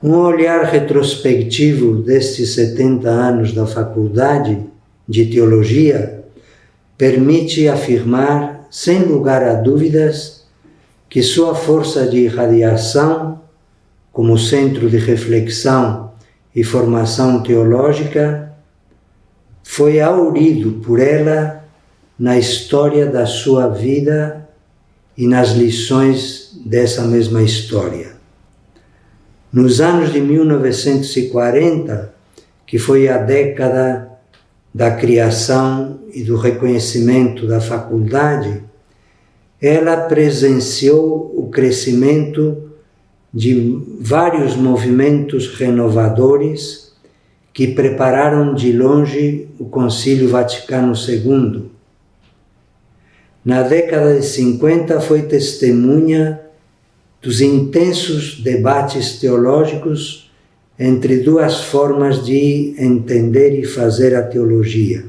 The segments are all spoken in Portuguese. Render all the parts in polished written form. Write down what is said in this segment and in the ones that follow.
Um olhar retrospectivo destes 70 anos da Faculdade de Teologia permite afirmar, sem lugar a dúvidas, que sua força de irradiação, como centro de reflexão e formação teológica, foi aurido por ela na história da sua vida e nas lições dessa mesma história. Nos anos de 1940, que foi a década da criação e do reconhecimento da faculdade, ela presenciou o crescimento de vários movimentos renovadores que prepararam de longe o Concílio Vaticano II. Na década de 50 foi testemunha dos intensos debates teológicos entre duas formas de entender e fazer a teologia: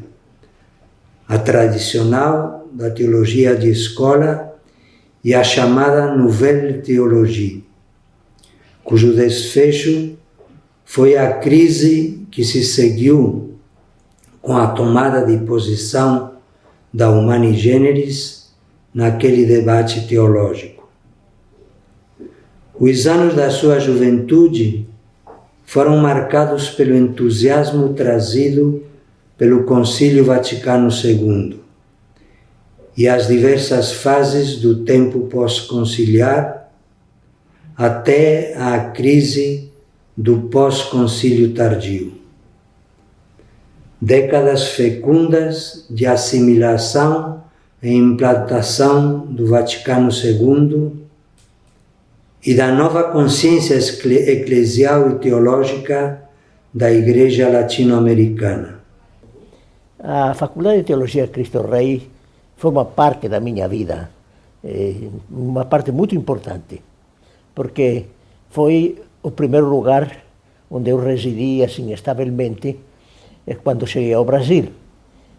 a tradicional, da teologia de escola, e a chamada Nouvelle Théologie, cujo desfecho foi a crise que se seguiu com a tomada de posição da Humani Generis naquele debate teológico. Os anos da sua juventude foram marcados pelo entusiasmo trazido pelo Concílio Vaticano II e as diversas fases do tempo pós-conciliar até a crise do pós-concílio tardio. Décadas fecundas de assimilação e implantação do Vaticano II e da nova consciência eclesial e teológica da Igreja Latino-Americana. A Faculdade de Teologia Cristo Rei forma parte da minha vida, uma parte muito importante, porque foi o primeiro lugar onde eu residi assim estavelmente quando cheguei ao Brasil,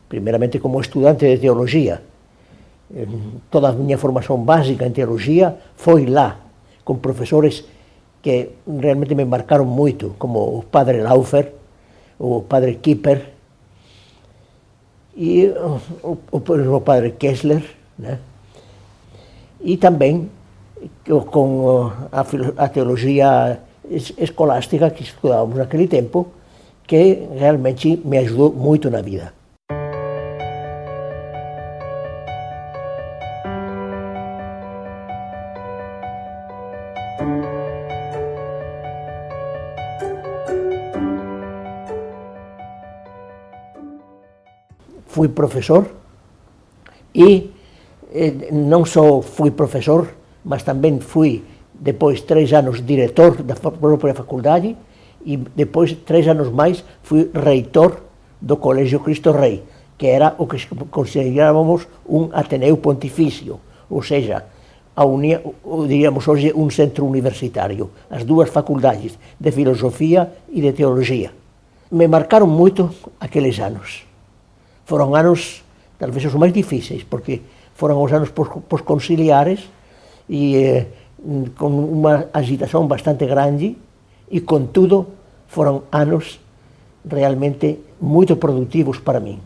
primeiramente como estudante de teologia. Toda a minha formação básica em teologia foi lá, com professores que realmente me marcaram muito, como o padre Laufer, o padre Kipper e o padre Kessler, né? E também com a teologia escolástica que estudávamos naquele tempo, que realmente me ajudou muito na vida. Fui professor e não só fui professor, mas também fui, depois 3 anos, diretor da própria faculdade e depois 3 anos mais fui reitor do Colégio Cristo Rei, que era o que considerávamos um Ateneu Pontifício, ou seja, diríamos hoje um centro universitário, as duas faculdades de filosofia e de teologia. Me marcaram muito aqueles anos. Foram anos, talvez os mais difíceis, porque foram os anos pós-conciliares e com uma agitação bastante grande e, contudo, foram anos realmente muito produtivos para mim.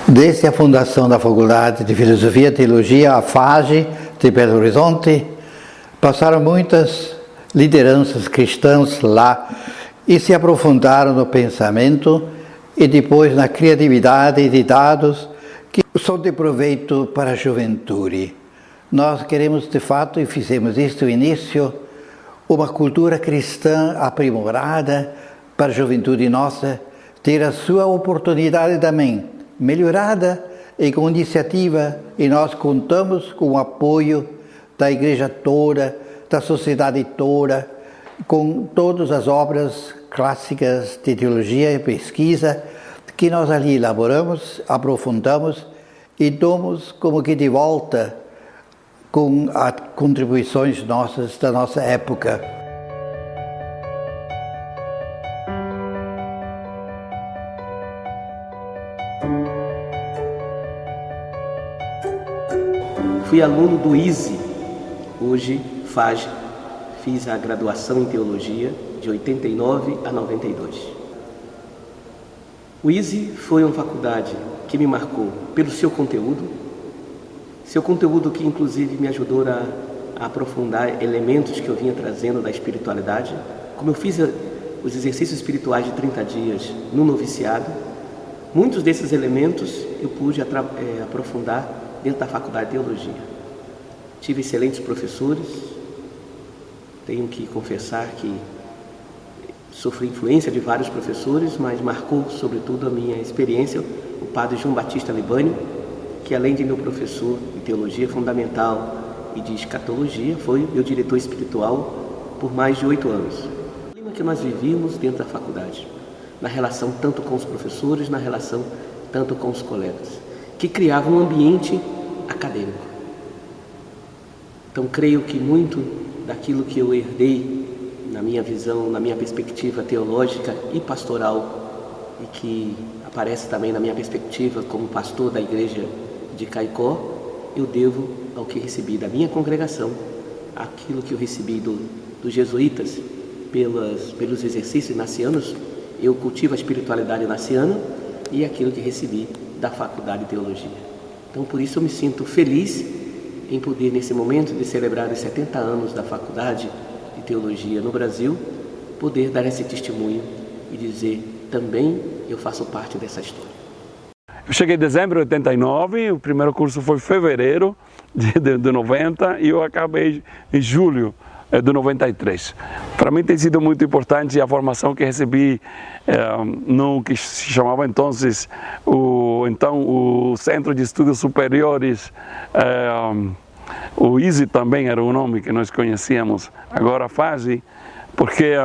Desde a fundação da Faculdade de Filosofia e Teologia, a FAGE de Belo Horizonte, passaram muitas lideranças cristãs lá e se aprofundaram no pensamento e depois na criatividade de dados que são de proveito para a juventude. Nós queremos, de fato, e fizemos isto no início, uma cultura cristã aprimorada para a juventude nossa ter a sua oportunidade também melhorada e com iniciativa, e nós contamos com o apoio da igreja toda, da sociedade toda, com todas as obras clássicas de teologia e pesquisa que nós ali elaboramos, aprofundamos e damos como que de volta com as contribuições nossas da nossa época. Fui aluno do ISE, hoje FAGE, fiz a graduação em teologia de 89 a 92. O ISE foi uma faculdade que me marcou pelo seu conteúdo que inclusive me ajudou a aprofundar elementos que eu vinha trazendo da espiritualidade. Como eu fiz os exercícios espirituais de 30 dias no noviciado, muitos desses elementos eu pude aprofundar dentro da faculdade de teologia. Tive excelentes professores, tenho que confessar que sofri influência de vários professores, mas marcou sobretudo a minha experiência o padre João Batista Libânio, que além de meu professor de teologia fundamental e de escatologia, foi meu diretor espiritual por mais de 8 anos. O clima que nós vivíamos dentro da faculdade, na relação tanto com os professores, na relação tanto com os colegas, que criava um ambiente acadêmico. Então creio que muito daquilo que eu herdei na minha visão, na minha perspectiva teológica e pastoral, e que aparece também na minha perspectiva como pastor da igreja de Caicó, eu devo ao que recebi da minha congregação, aquilo que eu recebi dos jesuítas pelos exercícios nacianos, eu cultivo a espiritualidade naciana, e aquilo que recebi da faculdade de teologia. Então por isso eu me sinto feliz em poder, nesse momento de celebrar os 70 anos da faculdade de teologia no Brasil, poder dar esse testemunho e dizer também eu faço parte dessa história. Eu cheguei em dezembro de 89, o primeiro curso foi em fevereiro de 90 e eu acabei em julho de 93. Para mim tem sido muito importante a formação que recebi no que se chamava então o Centro de Estudos Superiores, o ISE também era o nome que nós conhecíamos, agora a FAGE, porque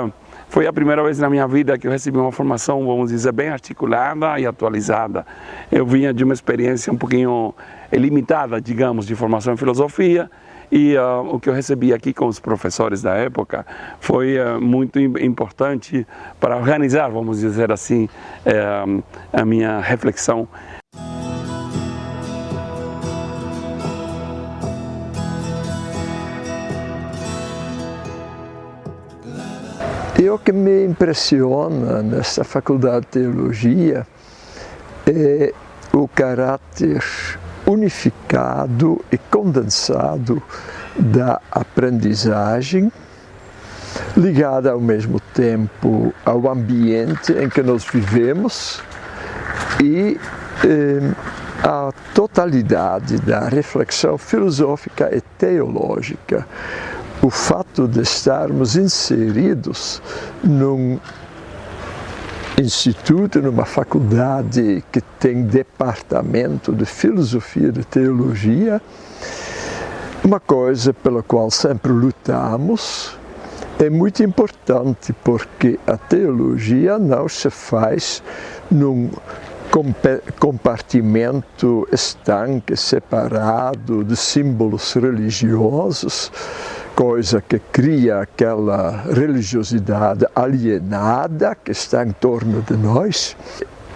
foi a primeira vez na minha vida que eu recebi uma formação, vamos dizer, bem articulada e atualizada. Eu vinha de uma experiência um pouquinho limitada, digamos, de formação em filosofia, e o que eu recebi aqui com os professores da época foi muito importante para organizar, vamos dizer assim, a minha reflexão. E o que me impressiona nessa faculdade de teologia é o caráter unificado e condensado da aprendizagem, ligada ao mesmo tempo ao ambiente em que nós vivemos e a totalidade da reflexão filosófica e teológica. O fato de estarmos inseridos num instituto, numa faculdade que tem departamento de filosofia e de teologia, uma coisa pela qual sempre lutamos, é muito importante porque a teologia não se faz num compartimento estanque, separado de símbolos religiosos, coisa que cria aquela religiosidade alienada que está em torno de nós.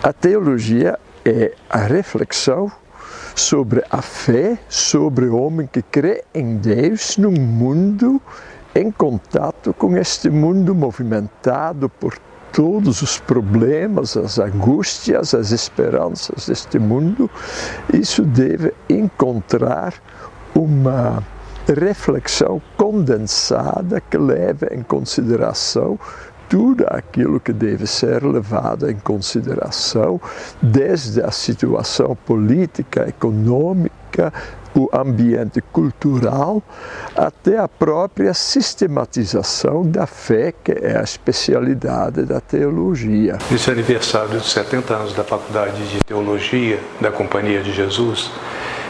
A teologia é a reflexão sobre a fé, sobre o homem que crê em Deus num mundo em contato com este mundo movimentado por todos os problemas, as angústias, as esperanças deste mundo. Isso deve encontrar uma reflexão condensada que leve em consideração tudo aquilo que deve ser levado em consideração, desde a situação política, econômica, o ambiente cultural, até a própria sistematização da fé, que é a especialidade da teologia. Nesse aniversário de 70 anos da Faculdade de Teologia da Companhia de Jesus,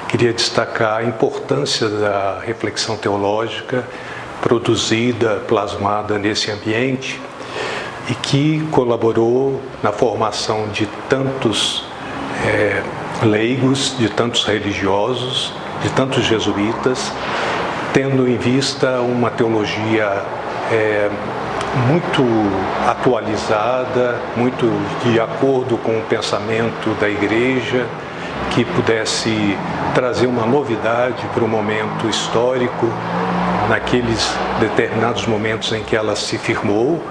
queria destacar a importância da reflexão teológica produzida, plasmada nesse ambiente e que colaborou na formação de tantos leigos, de tantos religiosos, de tantos jesuítas, tendo em vista uma teologia muito atualizada, muito de acordo com o pensamento da Igreja, que pudesse trazer uma novidade para o momento histórico naqueles determinados momentos em que ela se firmou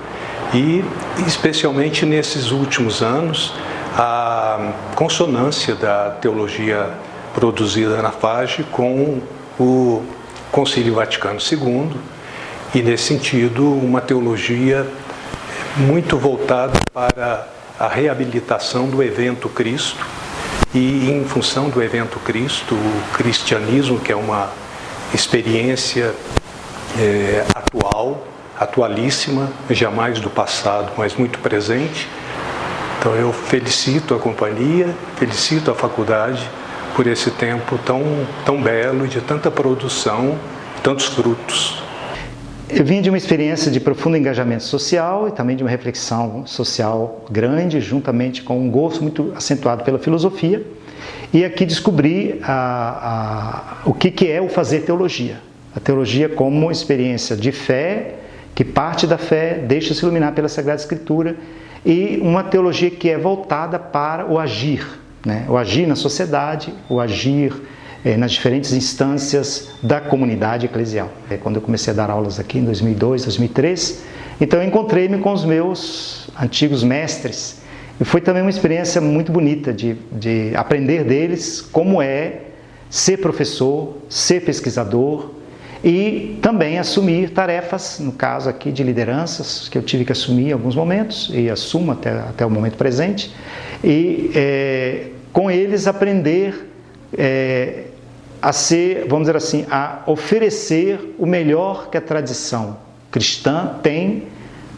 e, especialmente nesses últimos anos, a consonância da teologia produzida na FAGE com o Concílio Vaticano II e, nesse sentido, uma teologia muito voltada para a reabilitação do evento Cristo e, em função do evento Cristo, o cristianismo, que é uma experiência atual, atualíssima, jamais do passado, mas muito presente. Então eu felicito a companhia, felicito a faculdade por esse tempo tão belo, de tanta produção, tantos frutos. Eu vim de uma experiência de profundo engajamento social e também de uma reflexão social grande, juntamente com um gosto muito acentuado pela filosofia. E aqui descobri o que é o fazer teologia. A teologia como experiência de fé, que parte da fé, deixa-se iluminar pela Sagrada Escritura, e uma teologia que é voltada para o agir, né? O agir na sociedade, o agir nas diferentes instâncias da comunidade eclesial. Quando eu comecei a dar aulas aqui em 2002, 2003, então eu encontrei-me com os meus antigos mestres. E foi também uma experiência muito bonita de aprender deles como é ser professor, ser pesquisador e também assumir tarefas, no caso aqui de lideranças, que eu tive que assumir em alguns momentos e assumo até o momento presente. E com eles aprender a ser, vamos dizer assim, a oferecer o melhor que a tradição cristã tem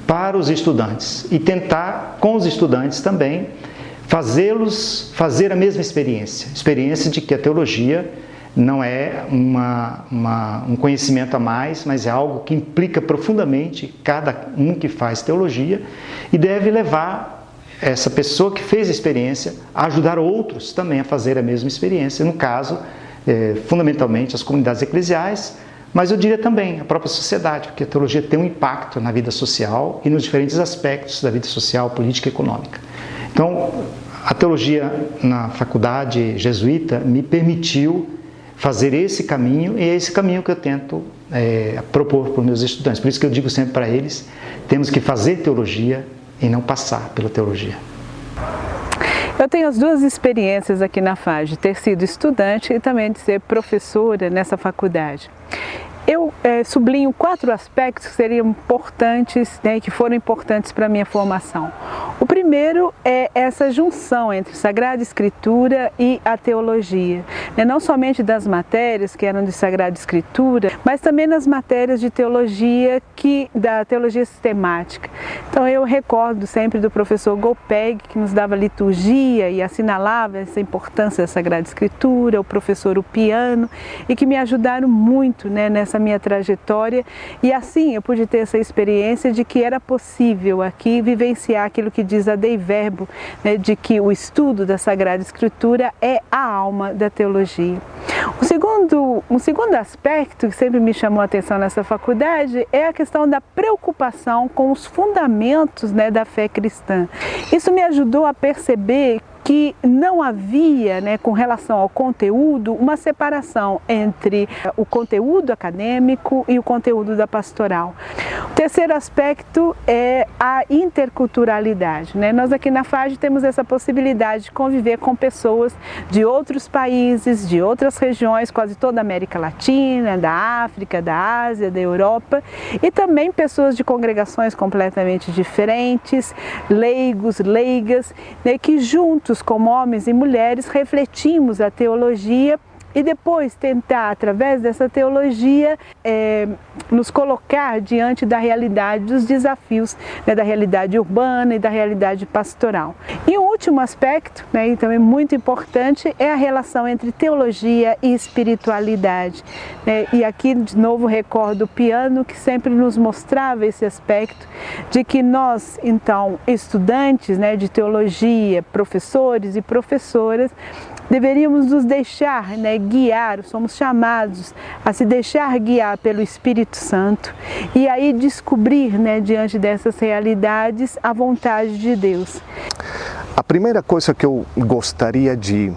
para os estudantes e tentar, com os estudantes também, fazê-los fazer a mesma experiência de que a teologia não é um conhecimento a mais, mas é algo que implica profundamente cada um que faz teologia e deve levar essa pessoa que fez a experiência a ajudar outros também a fazer a mesma experiência, no caso, fundamentalmente as comunidades eclesiais, mas eu diria também a própria sociedade, porque a teologia tem um impacto na vida social e nos diferentes aspectos da vida social, política e econômica. Então, a teologia na faculdade jesuíta me permitiu fazer esse caminho, e é esse caminho que eu tento propor para os meus estudantes. Por isso que eu digo sempre para eles, temos que fazer teologia e não passar pela teologia. Eu tenho as duas experiências aqui na FAGE, ter sido estudante e também de ser professora nessa faculdade. Eu sublinho 4 aspectos que seriam importantes, né, que foram importantes para a minha formação. O primeiro é essa junção entre Sagrada Escritura e a teologia, né, não somente das matérias que eram de Sagrada Escritura, mas também nas matérias de teologia, da teologia sistemática. Então eu recordo sempre do professor Golpeg, que nos dava liturgia e assinalava essa importância da Sagrada Escritura, o professor Upiano, e que me ajudaram muito, né, nessa minha trajetória, e assim eu pude ter essa experiência de que era possível aqui vivenciar aquilo que diz a Dei Verbo, né, de que o estudo da Sagrada Escritura é a alma da teologia. Um segundo aspecto que sempre me chamou a atenção nessa faculdade é a questão da preocupação com os fundamentos, né, da fé cristã. Isso me ajudou a perceber que não havia, né, com relação ao conteúdo, uma separação entre o conteúdo acadêmico e o conteúdo da pastoral. O terceiro aspecto é a interculturalidade, né? Nós aqui na FAGE temos essa possibilidade de conviver com pessoas de outros países, de outras regiões, quase toda a América Latina, da África, da Ásia, da Europa, e também pessoas de congregações completamente diferentes, leigos, leigas, né, que juntos, como homens e mulheres, refletimos a teologia e depois tentar, através dessa teologia, nos colocar diante da realidade, dos desafios, né, da realidade urbana e da realidade pastoral. E um último aspecto, né, e também muito importante, é a relação entre teologia e espiritualidade. E aqui, de novo, recordo o Piano, que sempre nos mostrava esse aspecto de que nós, então, estudantes, né, de teologia, professores e professoras, deveríamos nos deixar, né, guiar, somos chamados a se deixar guiar pelo Espírito Santo e aí descobrir, né, diante dessas realidades, a vontade de Deus. A primeira coisa que eu gostaria de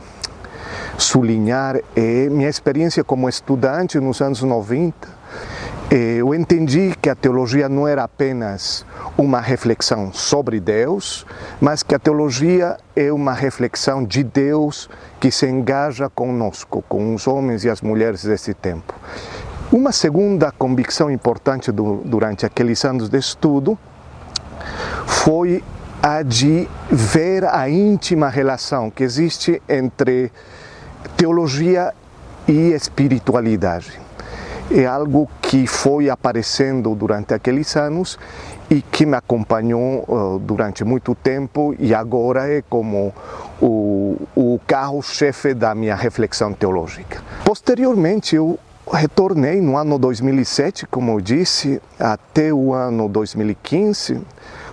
sublinhar é minha experiência como estudante nos anos 90, Eu entendi que a teologia não era apenas uma reflexão sobre Deus, mas que a teologia é uma reflexão de Deus que se engaja conosco, com os homens e as mulheres desse tempo. Uma segunda convicção importante durante aqueles anos de estudo foi a de ver a íntima relação que existe entre teologia e espiritualidade. É algo que foi aparecendo durante aqueles anos e que me acompanhou durante muito tempo e agora é como o carro-chefe da minha reflexão teológica. Posteriormente, eu retornei no ano 2007, como eu disse, até o ano 2015,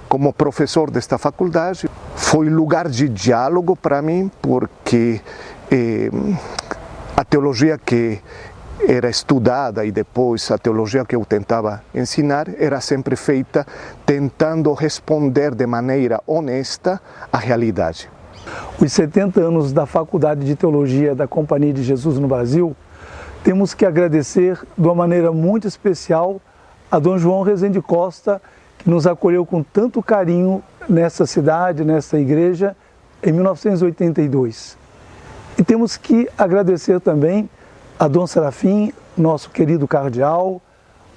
como professor desta faculdade. Foi lugar de diálogo para mim, porque a teologia que era estudada e depois a teologia que eu tentava ensinar era sempre feita tentando responder de maneira honesta à realidade. Os 70 anos da Faculdade de Teologia da Companhia de Jesus no Brasil, temos que agradecer de uma maneira muito especial a Dom João Rezende Costa, que nos acolheu com tanto carinho nessa cidade, nessa igreja, em 1982. E temos que agradecer também a Dom Serafim, nosso querido cardeal,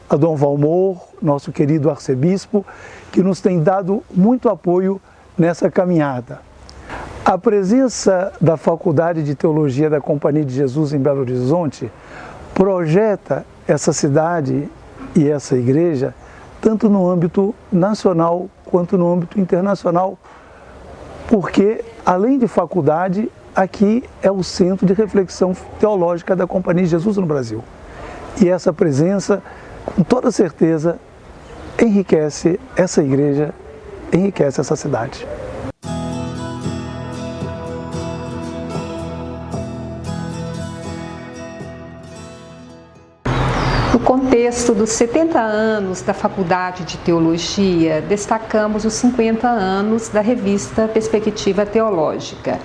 a Dom Valmor, nosso querido arcebispo, que nos tem dado muito apoio nessa caminhada. A presença da Faculdade de Teologia da Companhia de Jesus em Belo Horizonte projeta essa cidade e essa igreja tanto no âmbito nacional quanto no âmbito internacional, porque, além de faculdade, aqui é o centro de reflexão teológica da Companhia de Jesus no Brasil. E essa presença, com toda certeza, enriquece essa igreja, enriquece essa cidade. No contexto dos 70 anos da Faculdade de Teologia, destacamos os 50 anos da revista Perspectiva Teológica.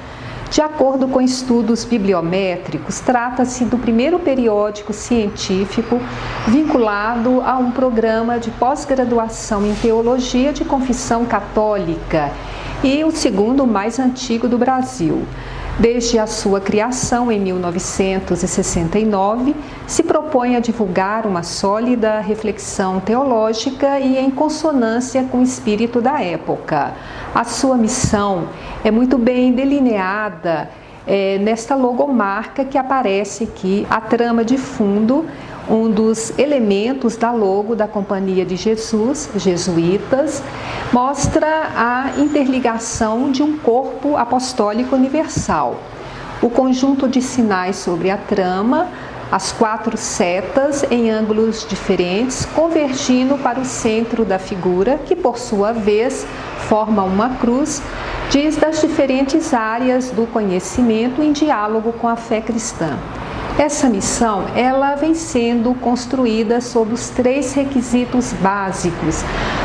De acordo com estudos bibliométricos, trata-se do primeiro periódico científico vinculado a um programa de pós-graduação em teologia de confissão católica e o segundo mais antigo do Brasil. Desde a sua criação em 1969, se propõe a divulgar uma sólida reflexão teológica e em consonância com o espírito da época. A sua missão é muito bem delineada nesta logomarca que aparece aqui, a trama de fundo, um dos elementos da logo da Companhia de Jesus, jesuítas, mostra a interligação de um corpo apostólico universal. O conjunto de sinais sobre a trama, as 4 setas em ângulos diferentes, convergindo para o centro da figura, que por sua vez forma uma cruz, diz das diferentes áreas do conhecimento em diálogo com a fé cristã. Essa missão, ela vem sendo construída sob os 3 requisitos básicos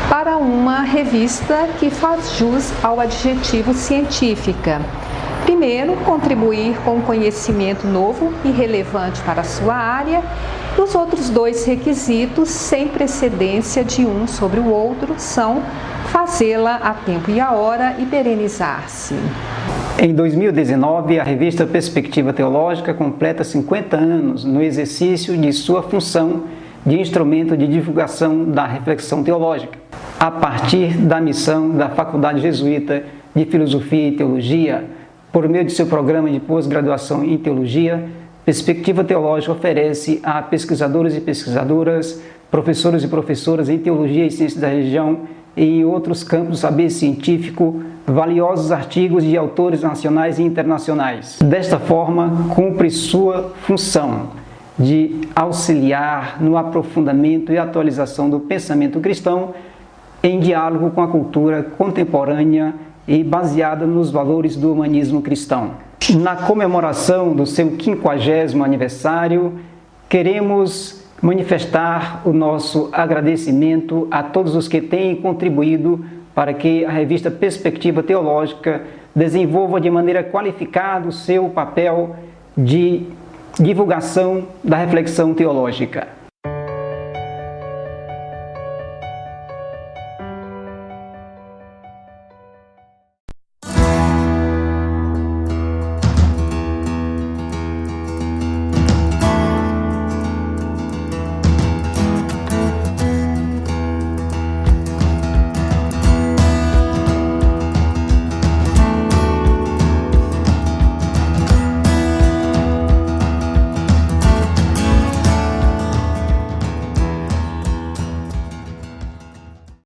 para uma revista que faz jus ao adjetivo científica. Primeiro, contribuir com conhecimento novo e relevante para a sua área. E os outros 2 requisitos, sem precedência de um sobre o outro, são fazê-la a tempo e a hora e perenizar-se. Em 2019, a revista Perspectiva Teológica completa 50 anos no exercício de sua função de instrumento de divulgação da reflexão teológica, a partir da missão da Faculdade Jesuíta de Filosofia e Teologia. Por meio de seu programa de pós-graduação em Teologia, Perspectiva Teológica oferece a pesquisadores e pesquisadoras, professores e professoras em Teologia e Ciências da Religião e em outros campos do saber científico, valiosos artigos de autores nacionais e internacionais. Desta forma, cumpre sua função de auxiliar no aprofundamento e atualização do pensamento cristão em diálogo com a cultura contemporânea e baseada nos valores do humanismo cristão. Na comemoração do seu 50º aniversário, queremos manifestar o nosso agradecimento a todos os que têm contribuído para que a revista Perspectiva Teológica desenvolva de maneira qualificada o seu papel de divulgação da reflexão teológica.